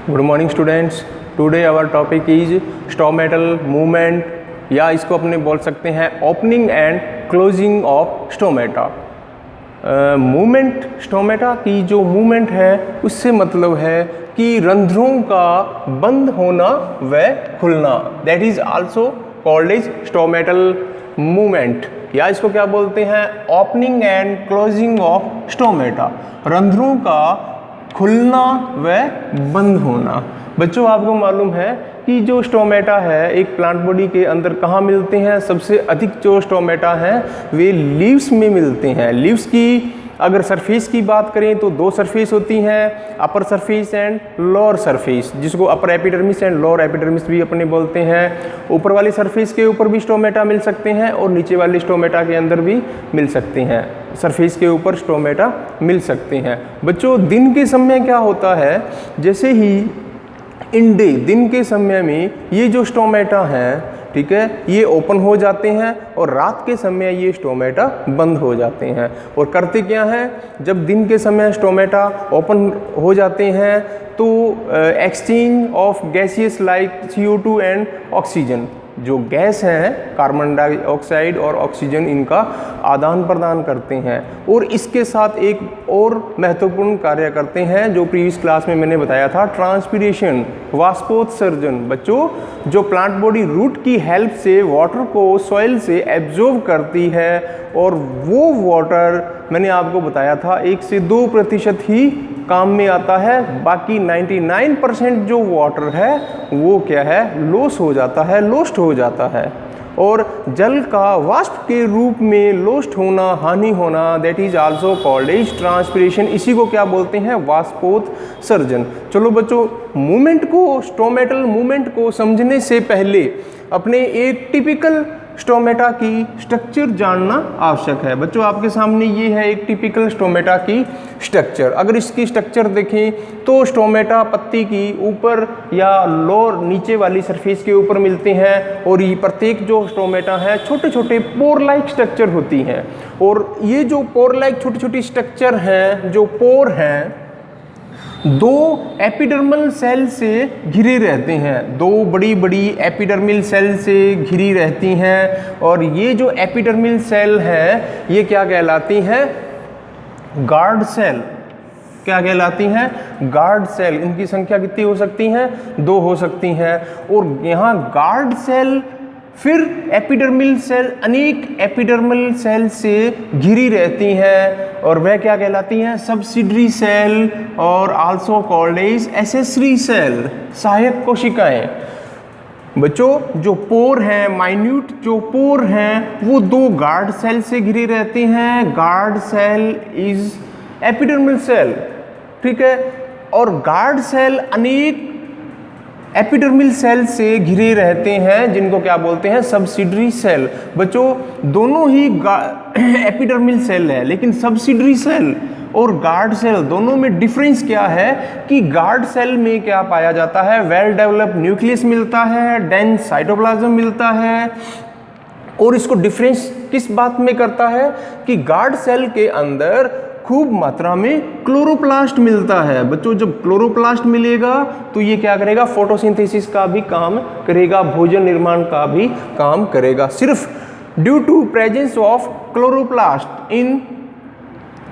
Good morning students. Today our topic is stomatal movement, या इसको अपने बोल सकते हैं opening and closing of stomata. Movement, stomata की जो मूवमेंट है उससे मतलब है कि रंध्रों का बंद होना व खुलना, that is also called is stomatal movement, या इसको क्या बोलते हैं opening and closing of stomata, रंध्रों का खुलना व बंद होना। बच्चों आपको मालूम है कि जो स्टोमेटा है एक प्लांट बॉडी के अंदर कहाँ मिलते हैं? सबसे अधिक जो स्टोमेटा हैं वे लीव्स में मिलते हैं। लीव्स की अगर सरफेस की बात करें तो दो सरफेस होती हैं, upper surface and lower surface, जिसको upper epidermis and lower epidermis भी अपने बोलते हैं। ऊपर वाली सरफेस के ऊपर भी स्टोमेटा मिल सकते हैं और नीचे वाली स्टोमेटा के अंदर भी मिल सकते हैं। सरफेस के ऊपर स्टोमेटा मिल सकते हैं। बच्चों दिन के समय क्या होता है, जैसे ही इन डे दिन के समय में ये जो स्टोमेटा हैं, ठीक है, ये ओपन हो जाते हैं और रात के समय ये स्टोमेटा बंद हो जाते हैं। और करते क्या हैं, जब दिन के समय स्टोमेटा ओपन हो जाते हैं तो exchange of gaseous like CO2 and oxygen, जो गैस हैं कार्बन डाइऑक्साइड और ऑक्सीजन, इनका आदान प्रदान करते हैं। और इसके साथ एक और महत्वपूर्ण कार्य करते हैं जो प्रीवियस क्लास में मैंने बताया था, ट्रांसपीरेशन, वाष्पोत्सर्जन। बच्चों जो प्लांट बॉडी रूट की हेल्प से वाटर को सॉइल से एब्जॉर्ब करती है और वो वाटर मैंने आपको बताया था 1 से 2% ही काम में आता है, बाकी 99% जो वाटर है वो क्या है, लॉस हो जाता है, लॉस्ट हो जाता है। और जल का वाष्प के रूप में लॉस्ट होना, हानि होना, that is also called as transpiration. इसी को क्या बोलते हैं, वाष्पोत्सर्जन। चलो बच्चों, मूवमेंट को, स्टोमेटल मूवमेंट को समझने से पहले अपने एक टिपिकल स्टोमेटा की स्ट्रक्चर जानना आवश्यक है। बच्चों आपके सामने ये है एक टिपिकल स्टोमेटा की स्ट्रक्चर। अगर इसकी स्ट्रक्चर देखें तो स्टोमेटा पत्ती की ऊपर या लोअर नीचे वाली सरफेस के ऊपर मिलते हैं और ये प्रत्येक जो स्टोमेटा है छोटे छोटे पोर लाइक स्ट्रक्चर होती हैं। और ये जो पोर लाइक छोटी छोटी स्ट्रक्चर हैं, जो पोर हैं, दो एपिडर्मल सेल से घिरे रहते हैं, दो बड़ी बड़ी एपिडर्मल सेल से घिरी रहती हैं। और ये जो एपिडर्मल सेल है ये क्या कहलाती हैं, गार्ड सेल। क्या कहलाती हैं, गार्ड सेल। इनकी संख्या कितनी हो सकती हैं, 2 हो सकती हैं। और यहाँ गार्ड सेल, फिर एपिडर्मल सेल अनेक एपिडर्मल सेल से घिरी रहती हैं और वह क्या कहलाती हैं, सब्सिडरी सेल और also called as accessory cell, सहायक कोशिकाएं। बच्चों जो पोर हैं, माइन्यूट जो पोर हैं, वो 2 गार्ड सेल से घिरे रहते हैं। Guard cell is epidermal cell, ठीक है। और गार्ड सेल अनेक एपिडर्मल सेल से घिरे रहते हैं जिनको क्या बोलते हैं, सब्सिडरी सेल। बच्चों दोनों ही एपिडर्मल सेल है, लेकिन सब्सिडरी सेल और गार्ड सेल दोनों में डिफरेंस क्या है कि गार्ड सेल में क्या पाया जाता है, वेल डेवलप्ड न्यूक्लियस मिलता है, डेंस साइटोप्लाज्म मिलता है। और इसको डिफरेंस किस बात में करता है कि गार्ड सेल के अंदर खूब मात्रा में क्लोरोप्लास्ट मिलता है। बच्चों जब क्लोरोप्लास्ट मिलेगा तो ये क्या करेगा, फोटोसिंथेसिस का भी काम करेगा, भोजन निर्माण का भी काम करेगा, सिर्फ due to presence of chloroplast in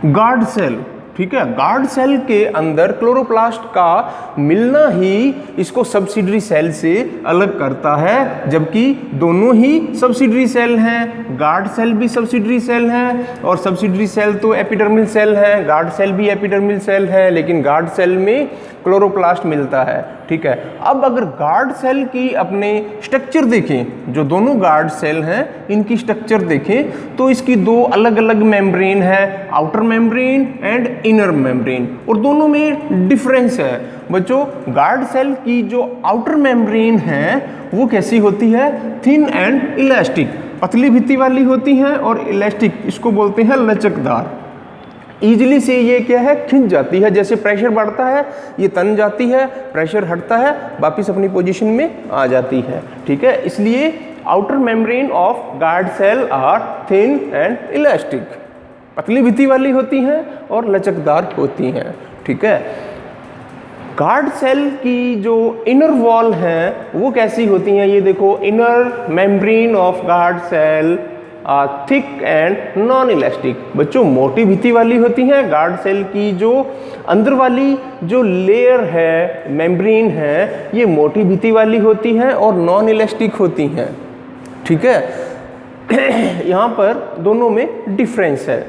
guard cell, ठीक है। गार्ड सेल के अंदर क्लोरोप्लास्ट का मिलना ही इसको सब्सिडरी सेल से अलग करता है, जबकि दोनों ही सब्सिडरी सेल हैं। गार्ड सेल भी सब्सिडरी सेल हैं और सब्सिडरी सेल तो एपिडर्मल सेल है, गार्ड सेल भी एपिडर्मल सेल है, लेकिन गार्ड सेल में क्लोरोप्लास्ट मिलता है, ठीक है। अब अगर गार्ड सेल की अपने स्ट्रक्चर देखें, जो दोनों गार्ड सेल हैं इनकी स्ट्रक्चर देखें तो इसकी 2 अलग अलग मेम्ब्रेन है, outer membrane and inner membrane, और दोनों में डिफरेंस है। बच्चों गार्ड सेल की जो आउटर मेम्ब्रेन है वो कैसी होती है, थिन एंड इलास्टिक, पतली भित्ति वाली होती हैं, और इलास्टिक इसको बोलते हैं लचकदार। ईजिली से ये क्या है, खिंच जाती है, जैसे प्रेशर बढ़ता है ये तन जाती है, प्रेशर हटता है वापिस अपनी पोजीशन में आ जाती है, ठीक है। इसलिए outer membrane of guard cell are thin and elastic, पतली भित्ति वाली होती हैं और लचकदार होती हैं, ठीक है। गार्ड सेल की जो इनर वॉल है वो कैसी होती हैं, ये देखो, inner membrane of guard cell thick and non elastic. बच्चों मोटी भित्ति वाली होती हैं गार्ड सेल की, जो अंदर वाली जो लेयर है, मेम्ब्रेन है, ये मोटी भित्ति वाली होती है और नॉन इलास्टिक होती हैं। ठीक है, यहाँ पर दोनों में डिफरेंस है।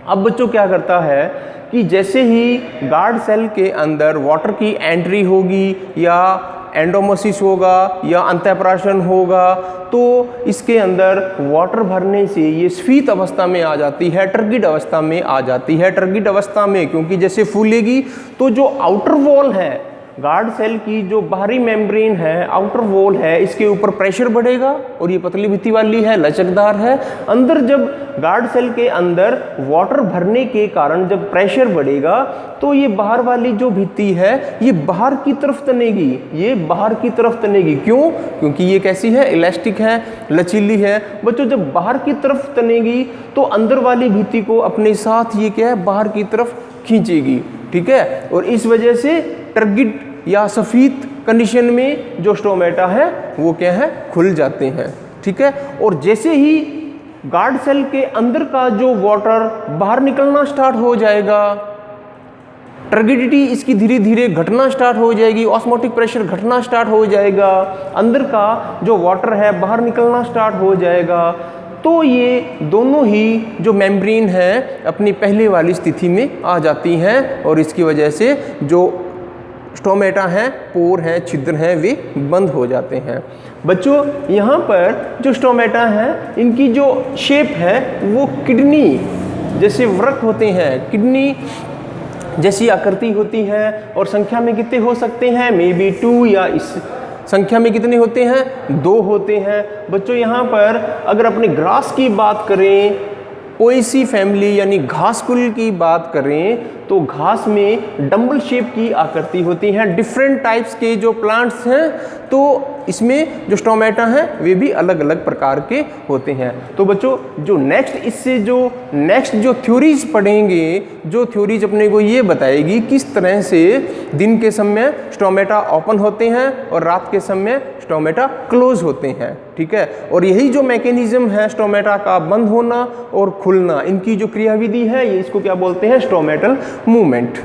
अब बच्चों क्या करता है कि जैसे ही गार्ड सेल के अंदर वाटर की एंट्री होगी या एंडोमोसिस होगा या अंतःप्राशन होगा, तो इसके अंदर वाटर भरने से ये स्फीत अवस्था में आ जाती है, टर्गिड अवस्था में आ जाती है। टर्गिड अवस्था में क्योंकि जैसे फूलेगी तो जो आउटर वॉल है गार्ड सेल की, जो बाहरी मेम्ब्रेन है, आउटर वॉल है, इसके ऊपर प्रेशर बढ़ेगा और ये पतली भित्ति वाली है, लचकदार है। अंदर जब गार्ड सेल के अंदर वाटर भरने के कारण जब प्रेशर बढ़ेगा तो ये बाहर वाली जो भित्ति है ये बाहर की तरफ तनेगी, ये बाहर की तरफ तनेगी। क्यों? क्योंकि ये कैसी है, इलास्टिक है, लचीली है। बच्चों जब बाहर की तरफ तनेगी तो अंदर वाली भित्ति को अपने साथ ये क्या है, बाहर की तरफ खींचेगी। ठीक है, और इस वजह से टर्गिड या सफेद कंडीशन में जो स्टोमेटा है वो क्या है, खुल जाते हैं। ठीक है, और जैसे ही गार्ड सेल के अंदर का जो वाटर बाहर निकलना स्टार्ट हो जाएगा, टर्गिडिटी इसकी धीरे धीरे घटना स्टार्ट हो जाएगी, ऑस्मोटिक प्रेशर घटना स्टार्ट हो जाएगा, अंदर का जो वाटर है बाहर निकलना स्टार्ट हो जाएगा, तो ये दोनों ही जो मेम्ब्रेन है अपनी पहले वाली स्थिति में आ जाती हैं और इसकी वजह से जो स्टोमेटा हैं, पोर हैं, छिद्र हैं, वे बंद हो जाते हैं। बच्चों यहाँ पर जो स्टोमेटा हैं इनकी जो शेप है वो किडनी जैसे वृक्क होते हैं, किडनी जैसी आकृति होती है और संख्या में कितने हो सकते हैं, मे बी 2 या इस संख्या में कितने होते हैं, 2 होते हैं। बच्चों यहाँ पर अगर अपने ग्रास की बात करें, पोएसी फैमिली यानी घास कुल की बात करें, तो घास में डंबल शेप की आकृति होती है। डिफरेंट टाइप्स के जो प्लांट्स हैं तो इसमें जो स्टोमेटा हैं वे भी अलग अलग प्रकार के होते हैं। तो बच्चों जो नेक्स्ट जो थ्योरीज पढ़ेंगे, जो थ्योरीज अपने को ये बताएगी किस तरह से दिन के समय स्टोमेटा ओपन होते हैं और रात के समय स्टोमेटा क्लोज होते हैं। ठीक है, और यही जो मैकेनिज्म है स्टोमेटा का बंद होना और खुलना, इनकी जो क्रियाविधि है ये इसको क्या बोलते हैं, स्टोमेटल मूवमेंट।